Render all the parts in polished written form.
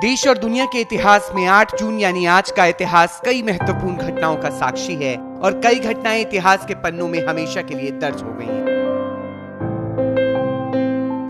देश और दुनिया के इतिहास में 8 जून यानी आज का इतिहास कई महत्वपूर्ण घटनाओं का साक्षी है और कई घटनाएं इतिहास के पन्नों में हमेशा के लिए दर्ज हो गई हैं।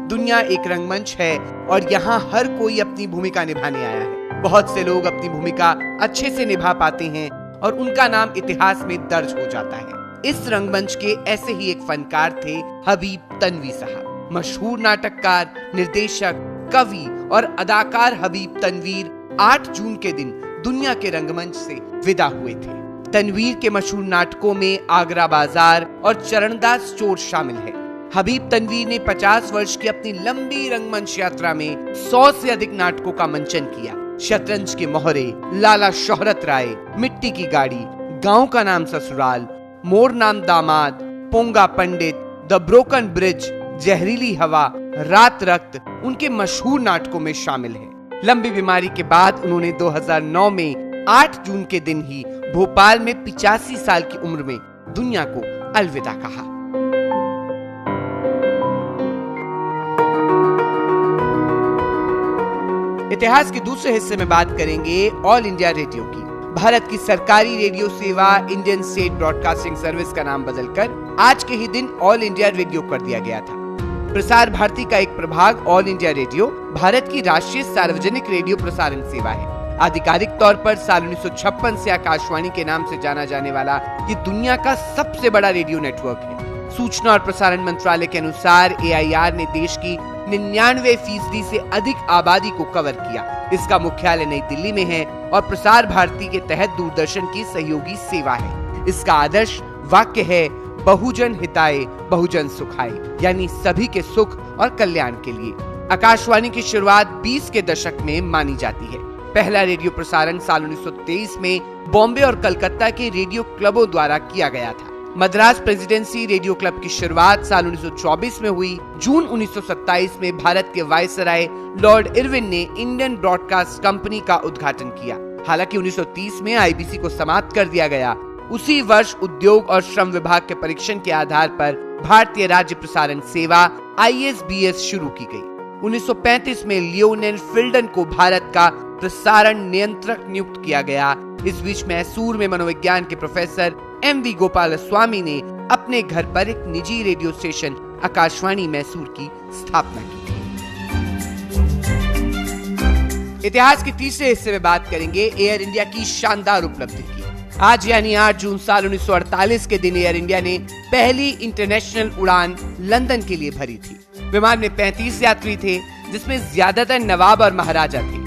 दुनिया एक रंगमंच है और यहाँ हर कोई अपनी भूमिका निभाने आया है। बहुत से लोग अपनी भूमिका अच्छे से निभा पाते हैं और उनका नाम इतिहास में दर्ज हो जाता है। इस रंगमंच के ऐसे ही एक फनकार थे हबीब तनवी साहब। मशहूर नाटककार, निर्देशक, कवि और अदाकार हबीब तनवीर 8 जून के दिन दुनिया के रंगमंच से विदा हुए थे। तनवीर के मशहूर नाटकों में आगरा बाजार और चरणदास चोर शामिल है। हबीब तनवीर ने 50 वर्ष की अपनी लंबी रंगमंच यात्रा में 100 से अधिक नाटकों का मंचन किया। शतरंज के मोहरे, लाला शोहरत राय, मिट्टी की गाड़ी, गांव का नाम ससुराल, मोर नाम दामाद, पोंगा पंडित, द ब्रोकन ब्रिज, जहरीली हवा, रात रक्त उनके मशहूर नाटकों में शामिल है। लंबी बीमारी के बाद उन्होंने 2009 में 8 जून के दिन ही भोपाल में 85 साल की उम्र में दुनिया को अलविदा कहा। इतिहास के दूसरे हिस्से में बात करेंगे ऑल इंडिया रेडियो की। भारत की सरकारी रेडियो सेवा इंडियन स्टेट ब्रॉडकास्टिंग सर्विस का नाम बदलकर आज के ही दिन ऑल इंडिया रेडियो कर दिया गया था। प्रसार भारती का एक प्रभाग ऑल इंडिया रेडियो भारत की राष्ट्रीय सार्वजनिक रेडियो प्रसारण सेवा है। आधिकारिक तौर पर साल 1956 से आकाशवाणी के नाम से जाना जाने वाला ये दुनिया का सबसे बड़ा रेडियो नेटवर्क है। सूचना और प्रसारण मंत्रालय के अनुसार AIR ने देश की 99% से अधिक आबादी को कवर किया। इसका मुख्यालय नई दिल्ली में है और प्रसार भारती के तहत दूरदर्शन की सहयोगी सेवा है। इसका आदर्श वाक्य है, बहुजन हिताय बहुजन सुखाय, यानी सभी के सुख और कल्याण के लिए। आकाशवाणी की शुरुआत 20 के दशक में मानी जाती है। पहला रेडियो प्रसारण साल 1923 में बॉम्बे और कलकत्ता के रेडियो क्लबों द्वारा किया गया था। मद्रास प्रेसिडेंसी रेडियो क्लब की शुरुआत साल 1924 में हुई। जून 1927 में भारत के वायसराय लॉर्ड इरविन ने इंडियन ब्रॉडकास्ट कंपनी का उद्घाटन किया। हालांकि 1930 में IBC को समाप्त कर दिया गया। उसी वर्ष उद्योग और श्रम विभाग के परीक्षण के आधार पर भारतीय राज्य प्रसारण सेवा ISBS शुरू की गई। 1935 में लियोनेल फिल्डन को भारत का प्रसारण नियंत्रक नियुक्त किया गया। इस बीच मैसूर में मनोविज्ञान के प्रोफेसर MV गोपालस्वामी ने अपने घर पर एक निजी रेडियो स्टेशन आकाशवाणी मैसूर की स्थापना की थी। इतिहास के तीसरे हिस्से में बात करेंगे एयर इंडिया की शानदार उपलब्धि की। आज यानी 8 जून साल 1948 के दिन एयर इंडिया ने पहली इंटरनेशनल उड़ान लंदन के लिए भरी थी। विमान में 35 यात्री थे, जिसमें ज्यादातर नवाब और महाराजा थे।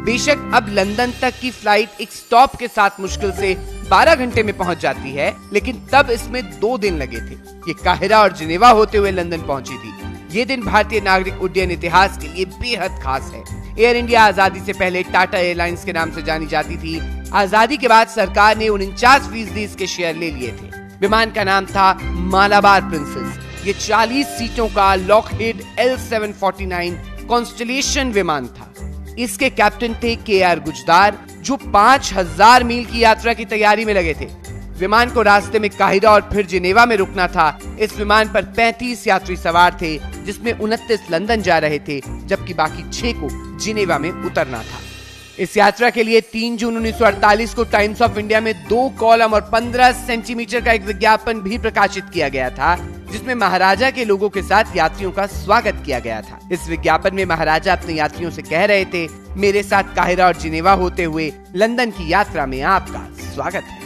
बेशक अब लंदन तक की फ्लाइट एक स्टॉप के साथ मुश्किल से 12 घंटे में पहुंच जाती है, लेकिन तब इसमें 2 दिन लगे थे। ये काहिरा और जिनेवा होते हुए लंदन पहुंची थी। ये दिन भारतीय नागरिक उड्डयन इतिहास के लिए बेहद खास है। एयर इंडिया आजादी से पहले टाटा एयरलाइंस के नाम से जानी जाती थी। आजादी के बाद सरकार ने 49% इसके शेयर ले लिए थे। विमान का नाम था मालाबार प्रिंसेस। ये 40 सीटों का लॉकहीड L749 कॉन्स्टेलेशन विमान था। इसके कैप्टन थे KR गुजदार, जो 5000 मील की यात्रा की तैयारी में लगे थे। विमान को रास्ते में काहिरा और फिर जिनेवा में रुकना था। इस विमान पर 35 यात्री सवार थे, जिसमें 29 लंदन जा रहे थे, जबकि बाकी 6 को जिनेवा में उतरना था। इस यात्रा के लिए 3 जून 1948 को टाइम्स ऑफ इंडिया में 2 कॉलम और 15 सेंटीमीटर का एक विज्ञापन भी प्रकाशित किया गया था, जिसमें महाराजा के लोगों के साथ यात्रियों का स्वागत किया गया था। इस विज्ञापन में महाराजा अपने यात्रियों से कह रहे थे, मेरे साथ काहिरा और जिनेवा होते हुए लंदन की यात्रा में आपका स्वागत है।